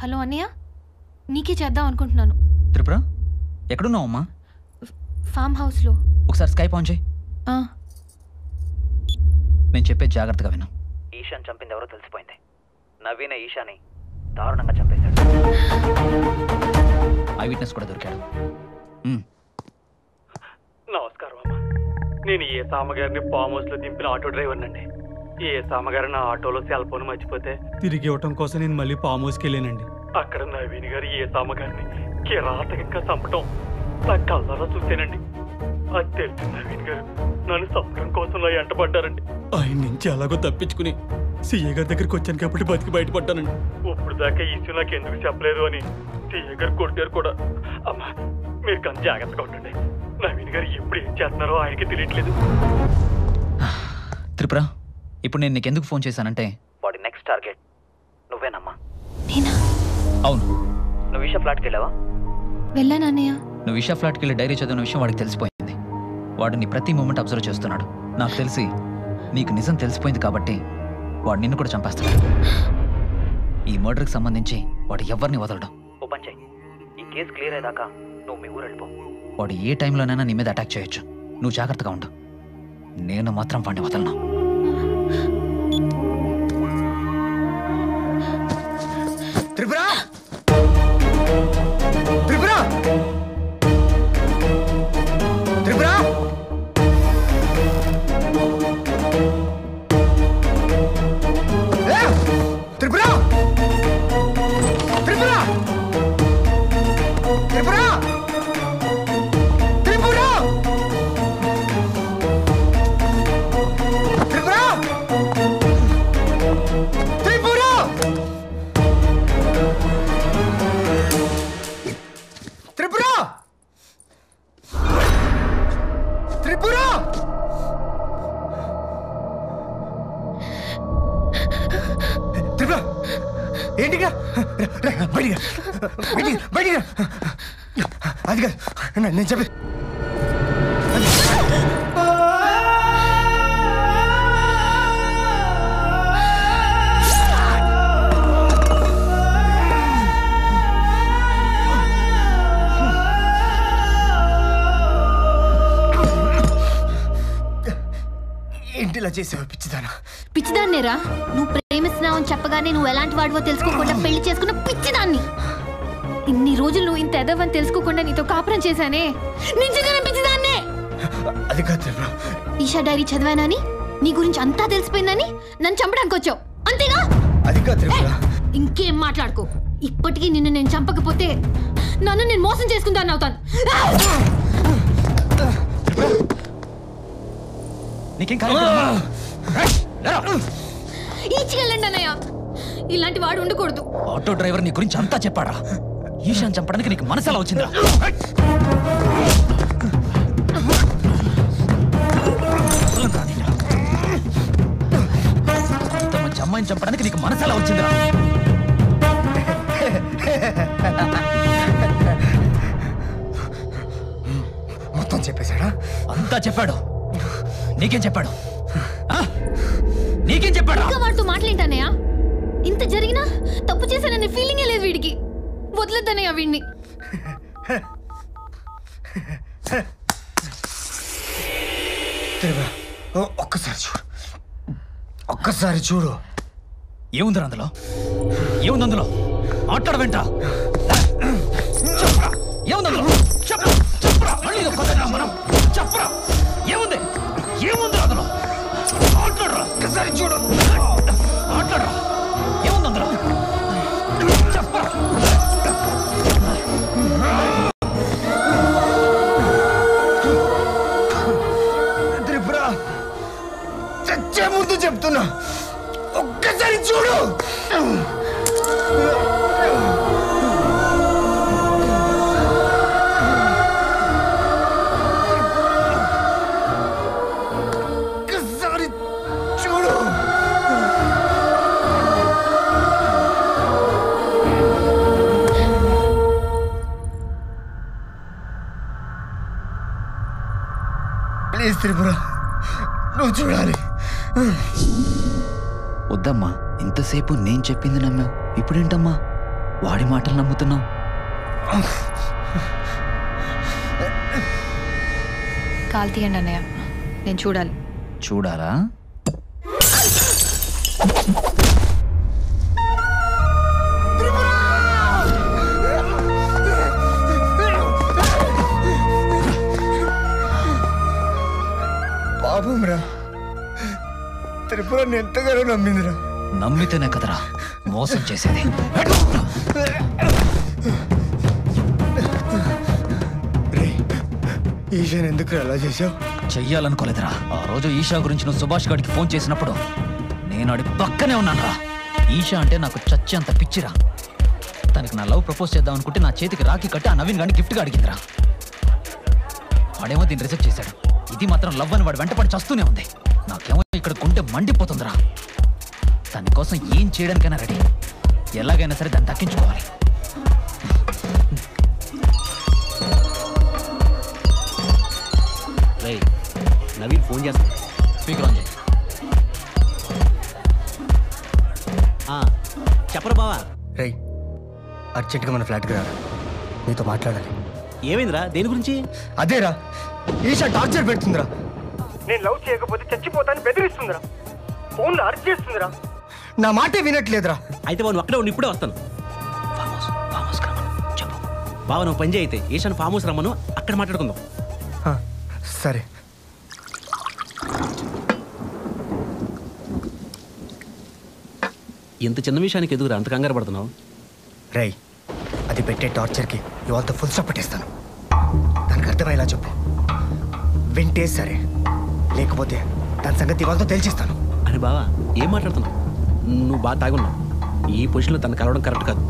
Hello అన్నయ్య, నీకే చేద్దాం అనుకుంటున్నాను. త్రిపుర ఎక్కడున్నావు అమ్మా? ఫామ్ హౌస్లో. ఒకసారి స్కైప్ ఆన్ చేయి. నేను చెప్పేది జాగ్రత్తగా విను. ఈశాన్ చంపింది ఎవరో తెలిసిపోయింది. నవీన ఈశాని దారుణంగా చంపేశాడు. ఐ విట్నెస్ కూడా దొరికాడు. నమస్కారం అమ్మా. నేను ఏ సామగారిని ఫామ్ హౌస్ లో దింపిన ఆటో డ్రైవర్ అండి. ఏ సామగారు నా ఆటోలో సెల్ ఫోన్ మర్చిపోతే తిరిగి ఇవ్వటం కోసం నేను మళ్ళీ ఫామ్ హౌస్కి వెళ్ళానండి. అక్కడ నవీన్ గారు ఏ సామగారిని కిరాతకంగా చంపటం నా కళ్ళలో చూసానండి. అది తెలిసి నవీన్ గారు నన్ను చంపడం కోసం ఎంటపడ్డారండి. ఆయన నుంచి ఎలాగో తప్పించుకుని సీఏ గారి దగ్గరికి వచ్చాను కాబట్టి బతికి బయటపడ్డానండి. ఇప్పుడు దాకా ఈ ఇష్యూ నాకు ఎందుకు చెప్పలేదు అని సీఏ గారు కొట్టారు కూడా. అమ్మా మీరు కానీ జాగ్రత్తగా ఉండండి. నవీన్ గారు ఎప్పుడు ఏం చేస్తున్నారో ఆయనకి తెలియట్లేదు. త్రిపుర ఇప్పుడు నేను నీకు ఎందుకు ఫోన్ చేశానంటే వాడి నెక్స్ట్ టార్గెట్ నువ్వేనమ్మా. అవును. నువ్వు ఈషా ఫ్లాట్కి వెళ్ళావా? వెళ్ళాను అన్నయ్య. నువ్వు ఈషా ఫ్లాట్కి వెళ్ళి డైరీ చదివిన విషయం వాడికి తెలిసిపోయింది. వాడు నీ ప్రతి మూమెంట్ అబ్జర్వ్ చేస్తున్నాడు. నాకు తెలిసి నీకు నిజం తెలిసిపోయింది కాబట్టి వాడు నిన్ను కూడా చంపేస్తాడు. ఈ మర్డర్కి సంబంధించి వాడు ఎవరిని వదలడం. ఓ పని చెయ్యి, ఈ కేసు క్లియర్ అయ్యాక నువ్వు మీ ఊరు వెళ్ళిపో. వాడు ఏ టైంలోనైనా నీ మీద అటాక్ చేయొచ్చు. నువ్వు జాగ్రత్తగా ఉండు. నేను మాత్రం వాడిని వదలను. త్రిపుర త్రిపుర త్రిపుర త్రిపుర త్రిపుర త్రిపుర త్రిపుర ఏంటిగా బయటిగా బయటిగా బయటిగా అది కాదు నేను చెప్పి ఏంటిలా చేసావు పిచ్చిదానా? పిచ్చిదాన్నేరా నువ్వు ప్రేమిస్తున్నావని చెప్పగానే నువ్వు ఎలాంటి వాడివో తెలుసుకోకుండా పెళ్లి చేసుకున్న పిచ్చిదాన్ని. ఇన్ని రోజులు నువ్వు ఇంత ఎదవని తెలుసుకోకుండా నీతో కాపురం చేశానే, నిజంగానే పిచ్చిదాన్నే. అది కాదు ఈషా డైరీ చదివానని నీ గురించి అంతా తెలిసిపోయిందని నన్ను చంపడానికి వచ్చావు అంతేగా? అది కాదు. ఇంకేం మాట్లాడుకో. ఇప్పటికీ నిన్ను నేను చంపకపోతే నన్ను నేను మోసం చేసుకుందాన్ని అవుతాను. ఈచికెళ్ళండి అన్నయ్య, ఇలాంటి వాడు ఉండకూడదు. ఆటో డ్రైవర్ నీ గురించి అంతా చెప్పాడా? ఈశాన్ చంపడానికి నీకు మనసు ఎలా వచ్చిందా? ఇంత మంచి అమ్మాయిని చంపడానికి నీకు మనసు ఎలా వచ్చిందా? మొత్తం చెప్పేశాడా? అంతా చెప్పాడు. నీకేం చెప్పాడు? నీకేం చెప్పాడు? ఇంకా వాడితో మాట్లాడతానయ్యా. ఇంత జరిగినా తప్పు చేశాననే ఫీలింగే లేదు వీడికి. వదిలేద్దనయ్యా వీడిని. ఒక్కసారి చూడు, ఒక్కసారి చూడు. ఏముంది అందులో? ఏముంది అందులో? మాట్లాడ వెంట ఏముంది అందులో? చెప్పరా ఏముంది? ఏముంది అందులో? మాట్లాడరా, ఒక్కసారి చూడు, మాట్లాడరా. ఏముంది అందులో? చెప్పరా. త్రిపుర చచ్చే ముందు చెప్తున్నా, ఒక్కసారి చూడు. ప్లీజ్ త్రిపుర, నువ్వు చూడాలి. వద్దమ్మా, ఇంతసేపు నేను చెప్పింది నమ్మావు, ఇప్పుడేంటమ్మా? వాడి మాటలు నమ్ముతున్నావు? కాల్ తీయండి అన్నయ్య, నేను చూడాలి. చూడాలా? పాపంరా, త్రిపుర ఎంతగానో నమ్మిందిరా. నమ్మితేనే కదరా మోసం చేసేది. ఈశాన్ ఎందుకు అలా చేసావు? చెయ్యాలనుకోలేదురా. ఆ రోజు ఈషా గురించి నువ్వు సుభాష్ గారికి ఫోన్ చేసినప్పుడు నేను ఆడి పక్కనే ఉన్నానురా. ఈషా అంటే నాకు చచ్చేంత పిచ్చిరా. తనకి నా లవ్ ప్రపోజ్ చేద్దాం అనుకుంటే నా చేతికి రాఖీ కట్టి ఆ నవీన్ గారిని గిఫ్ట్గా అడిగిందిరా. వాడేమో దీన్ని రిజెక్ట్ చేశాడు. ఇది మాత్రం లవ్ అని వాడు వెంటపడి చస్తూనే ఉంది. నాకేమో ఇక్కడ గుండె మండిపోతుందిరా. దానికోసం ఏం చేయడానికైనా రెడీ. ఎలాగైనా సరే దాన్ని దక్కించుకోవాలి. నవీన్ ఫోన్ చేస్తాను. స్పీకర్ ఆన్ చేయి. చెప్పరు బావా. రై, అర్జెంట్గా మన ఫ్లాట్కి రా, నీతో మాట్లాడాలి. ఏమైందిరా? దేని గురించి? అదేరా, ఈషా టార్చర్ పెడుతుందిరా. నేను లవ్ చేయకపోతే చచ్చిపోతాను బెదిరిస్తుందిరా. ఫోన్లో అర్జెంట్ చేస్తుందిరా. నా మాటే వినట్లేదురా. అయితే నువ్వు అక్కడే ఉండి ఇప్పుడే వస్తాను. చెప్పు బావ, నువ్వు పని చేయి. అయితే ఈశాన్ ఫామ్ హౌస్ రమ్మను, అక్కడ మాట్లాడుకుందాం. సరే. ఇంత చిన్న విషయానికి ఎదుగురా అంత కంగారు పడుతున్నావు? రై, అది పెట్టే టార్చర్కి ఇవాళతో ఫుల్ స్టాప్ పెట్టేస్తాను. దానికి అర్థమయ్యేలా చెప్పు. వింటే సరే, లేకపోతే దాని సంగతి ఇవాళతో తేల్చేస్తాను. అని బావా, ఏం మాట్లాడుతున్నావు? నువ్వు బాగా తాగున్నావు. ఈ పొజిషన్లో తను కలవడం కరెక్ట్ కాదు.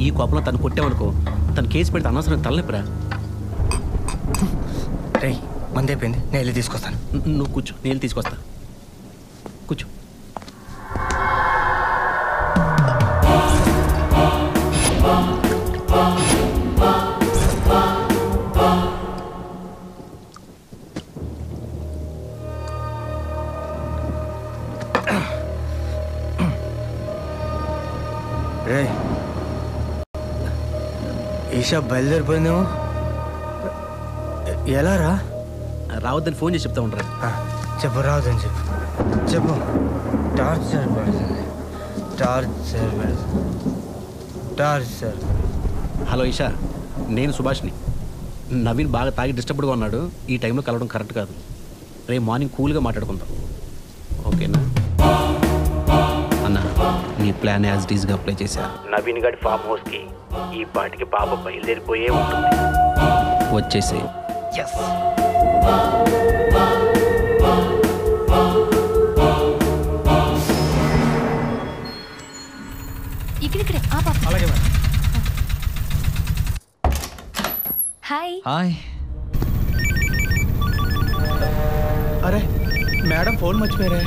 ఈ కోపంలో తను కొట్టావనుకో, తను కేసు పెడితే అనవసరం తలనొప్పిరా. రై, మందైపోయింది, నేను వెళ్ళి తీసుకొస్తాను. నువ్వు కూర్చో, నేను తీసుకొస్తా. కూర్చో. రే, ఈషా బయలుదేరిపోయిందేమో. ఎలా రా? రావద్దని ఫోన్ చేసి చెప్తా ఉంటారా? చెప్పు, రావద్దని చెప్పు. చెప్పు. టార్చర్ పెడుతుంది, టార్చర్ పెడుతుంది, టార్చర్. హలో ఈషా, నేను సుభాష్ని. నవీన్ బాగా తాగి డిస్టర్బ్డ్గా ఉన్నాడు. ఈ టైంలో కలవడం కరెక్ట్ కాదు. రేపు మార్నింగ్ కూల్గా మాట్లాడుకుందాం, ఓకేనా? అన్న, నీ ప్లాన్ యాజ్ డీజ్గా అప్లై చేశా. నవీన్ గడి ఫామ్ హౌస్కి ఈ పాటికి పాప బయలుదేరిపోయే ఉంటుంది. వచ్చేసి ఇక్కడిక్కడే ఆ పాప. అలాగే మేడం. హాయ్. హాయ్. అరే మేడం, ఫోన్ మర్చిపోయారే.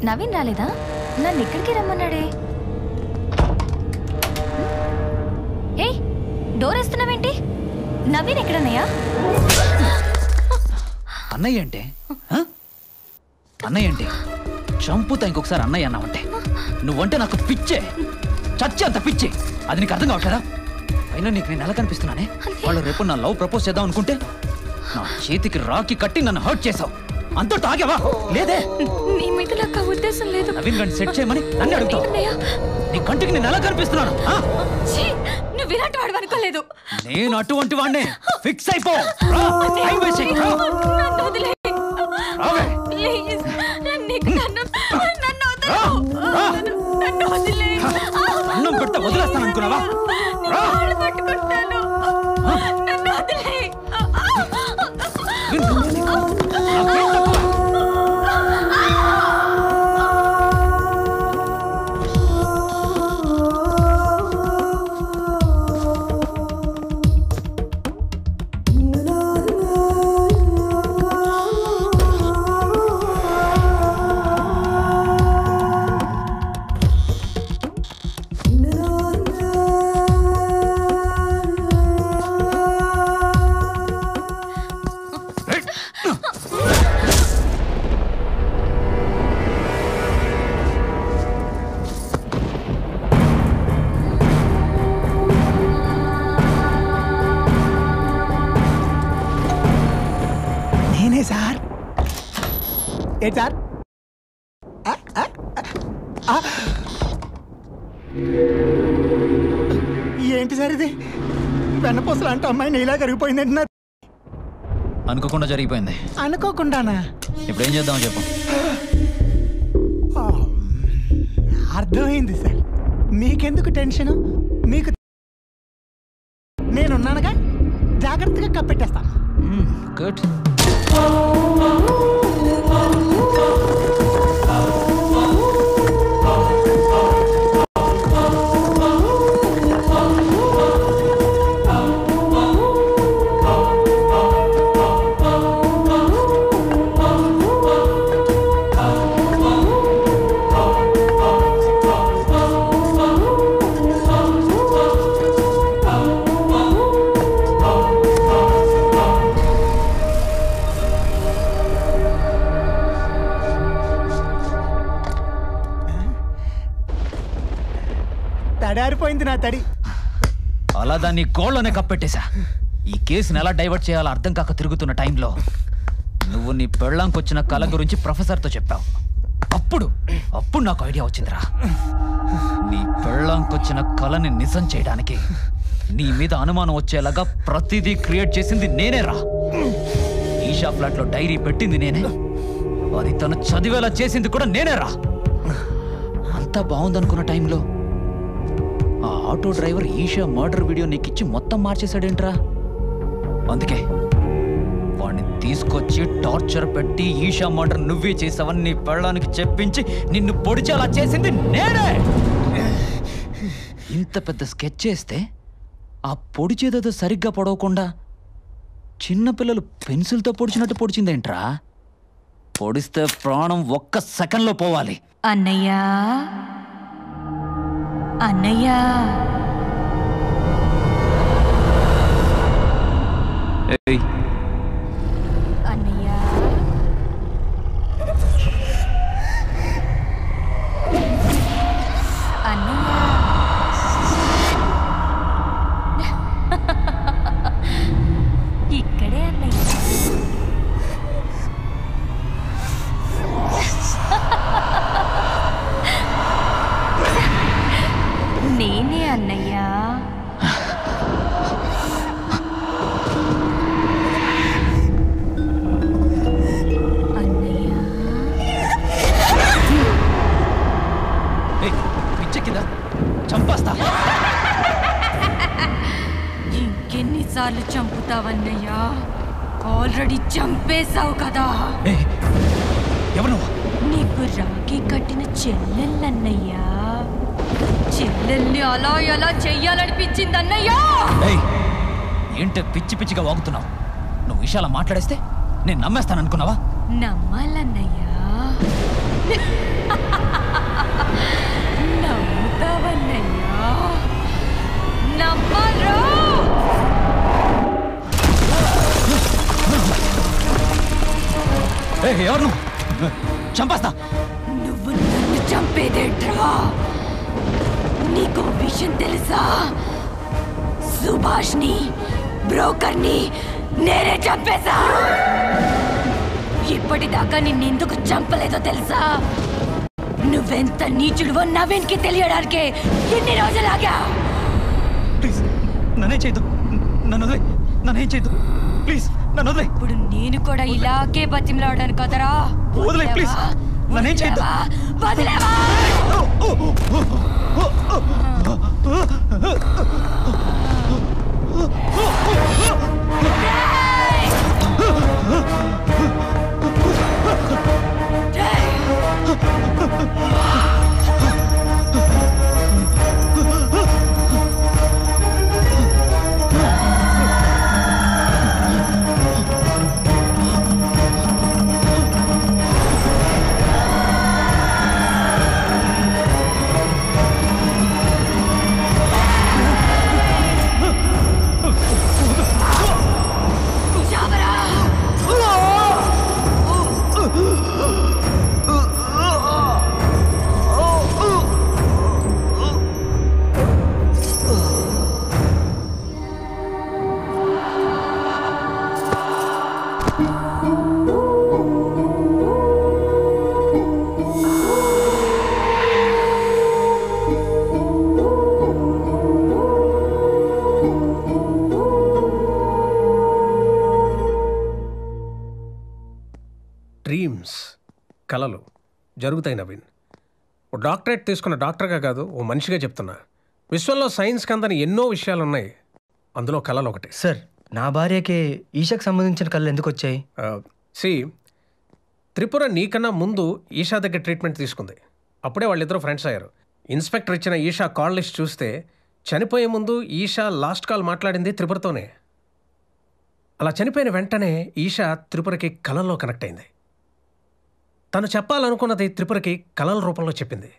నవీన్ రాలేదా? నన్ను ఇక్కడికి రమ్మన్నాడే. ఏ, డోర్ వేస్తున్నావేంటి? నవీన్ ఎక్కడన్నయ్యా? అన్నయ్య అంటే అన్నయ్య అంటే చంపుతా. ఇంకొకసారి అన్నయ్య అన్నావంటే నువ్వంటే నాకు పిచ్చే, చచ్చే అంత పిచ్చే. అది నీకు అర్థం కావట్లేదా? అయినా నీకు నేను ఎలా కనిపిస్తున్నానే? వాళ్ళు రేపు నా లవ్ ప్రపోజ్ చేద్దాం అనుకుంటే నా చేతికి రాఖీ కట్టి నన్ను హర్ట్ చేసావు. అంతా తాగావా? లేదే. నీ మీద నాకు ఉద్దేశం లేదు. నవీన్ గండి సెట్ చేయమని నన్ను అడుగుతావు. నీ కంటికి నేను ఎలా కనిపిస్తున్నాను? నువ్వు ఇలాంటి వాడు అనుకోలేదు. నేను అటువంటి వాడినే. ఫిక్స్ అయిపో. అన్నం పెడితే వదిలేస్తాను అనుకున్నావా? ఏంటి సార్? ఏంటి సార్ ఇది? వెన్నపూసలు అంటే అమ్మాయి నీలా కరిగిపోయింది అంటున్నారు. అనుకోకుండా జరిగిపోయింది. అనుకోకుండానా? ఇప్పుడు ఏం చేద్దాం చెప్పు. అర్థమైంది సార్. మీకెందుకు టెన్షను? మీకు నేనున్నానుగా, జాగ్రత్తగా కప్పెట్టేస్తాను. గుడ్. తడారిపోయింది నా తడి. అలా దాన్ని గోళ్ళనే కప్పెట్టేశా. ఈ కేసుని ఎలా డైవర్ట్ చేయాలో అర్థం కాక తిరుగుతున్న టైంలో నువ్వు నీ పెళ్ళాంకొచ్చిన కళ గురించి ప్రొఫెసర్తో చెప్పావు. అప్పుడు నాకు ఐడియా వచ్చిందిరా. నీ పెళ్ళాంకొచ్చిన కళని నిజం చేయడానికి నీ మీద అనుమానం వచ్చేలాగా ప్రతిదీ క్రియేట్ చేసింది నేనేరా. ఈషా ఫ్లాట్లో డైరీ పెట్టింది నేనే, అది తను చదివేలా చేసింది కూడా నేనేరా. అంతా బాగుందనుకున్న టైంలో ఆ auto driver Isha murder video నీకిచ్చి మొత్తం మార్చేశాడేంట్రా? అందుకే వాడిని తీసుకొచ్చి టార్చర్ పెట్టి ఈషా మర్డర్ నువ్వే చేసావని నీ పెళ్ళానికి చెప్పించి నిన్ను పొడిచేలా చేసింది నేనే. ఇంత పెద్ద స్కెచ్ చేస్తే ఆ పొడిచేదేదో సరిగ్గా పొడవకుండా చిన్నపిల్లలు పెన్సిల్తో పొడిచినట్టు పొడిచిందేంట్రా? పొడిస్తే ప్రాణం ఒక్క సెకండ్లో పోవాలి. అన్నయ్యా, అన్నయ్యా, అన్నయ్యా, అన్నయ్యా, ఇక్కడే అన్నయ్య. నేనే అన్నయ్యా. అన్నయ్యా, పిచ్చెక్కిందా? చంపేస్తా. ఇంకెన్నిసార్లు చంపుతావన్నయ్యా? ఆల్రెడీ చంపేశావు కదా. ఎవరు? నీకు రాఖీ కట్టిన చెల్లెళ్ళన్నయ్యా. చెల్లెల్ని అలా ఎలా చెయ్యాలనిపించింది అన్నయ్యా. ఏంటే పిచ్చి పిచ్చిగా వాగుతున్నావు? నువ్వు విషయాలు మాట్లాడేస్తే నేను నమ్మేస్తాననుకున్నావా? నమ్మాలన్నయ్యా. నమ్ముతావన్నయ్యా. నమ్మరు. ఎవరు? చంపేస్తా. నువ్వు నన్ను చంపేదేంట్రా? నీకు విషయం తెలుసా? సుభాష్ని, బ్రోకర్ని నేనే చంపేశా. ఇప్పటిదాకా నిన్నెందుకు చంపలేదో తెలుసా? నువ్వెంత నీచుడువో నవీన్కి తెలియడానికే ఎన్ని రోజులాగా. ప్లీజ్ నన్నేం చేయదు, నన్నేం చేయదు, ప్లీజ్ నన్ను వదిలే. ఇప్పుడు నేను కూడా ఇలాగే బతిమలాడాను కదరా. వదిలే ప్లీజ్, నన్నేం చేయదు. వదిలేవా? కళలు జరుగుతాయి నవీన్. ఓ డాక్టరేట్ తీసుకున్న డాక్టర్గా కాదు, ఓ మనిషిగా చెప్తున్నా. విశ్వంలో సైన్స్కి అందని ఎన్నో విషయాలు ఉన్నాయి, అందులో కళలు ఒకటి. సార్, నా భార్యకి ఈషాకు సంబంధించిన కళ్ళు ఎందుకు వచ్చాయి? త్రిపుర నీకన్నా ముందు ఈషా దగ్గర ట్రీట్మెంట్ తీసుకుంది. అప్పుడే వాళ్ళిద్దరూ ఫ్రెండ్స్ అయ్యారు. ఇన్స్పెక్టర్ ఇచ్చిన ఈషా కాల్ లిస్ట్ చూస్తే చనిపోయే ముందు ఈషా లాస్ట్ కాల్ మాట్లాడింది త్రిపురతోనే. అలా చనిపోయిన వెంటనే ఈషా త్రిపురకి కళల్లో కనెక్ట్ అయింది. తను చెప్పాలనుకున్నది త్రిపురకి కళల రూపంలో చెప్పింది.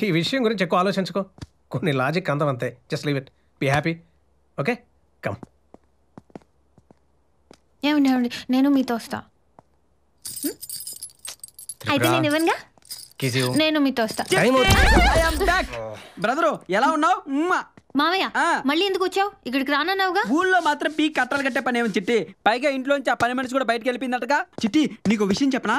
ఈ విషయం గురించి ఎక్కువ ఆలోచించుకో, కొన్ని లాజిక్ అందం అంతే. Just leave it, be happy. Okay, come. ఏమండి, నేను మీతో వస్తా. అయితే నేను ఇవ్వనుగా, నేను మీతో వస్తా. బ్రదరు ఎలా ఉన్నావు? మావయ్య మళ్ళీ ఎందుకు వచ్చావు? ఇక్కడికి రానన్నావుగా. ఊళ్ళో మాత్రం పీ కట్టలు కట్టే పని ఏమో చిట్టి. పైగా ఇంట్లోంచి ఆ పని మనిషి కూడా బయటకు వెళ్ళిపోయిందటగా. చిట్టి, నీకు విషయం చెప్పనా?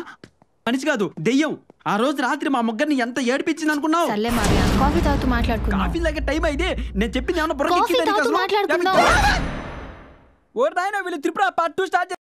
మనిషి కాదు, దెయ్యం. ఆ రోజు రాత్రి మా ముగ్గురిని ఎంత ఏడిపించింది అనుకున్నావు? సర్లే మావయ్య, కాఫీ తాగుతూ మాట్లాడుకుందాం. కాఫీ దగ్గర టైం అయితే నేను చెప్పింది ఏమన్నా కాఫీ తాగుతూ మాట్లాడుకుందాం. ఓ నాయన, వీళ్ళు త్రిపుర పార్ట్ 2 స్టార్ట్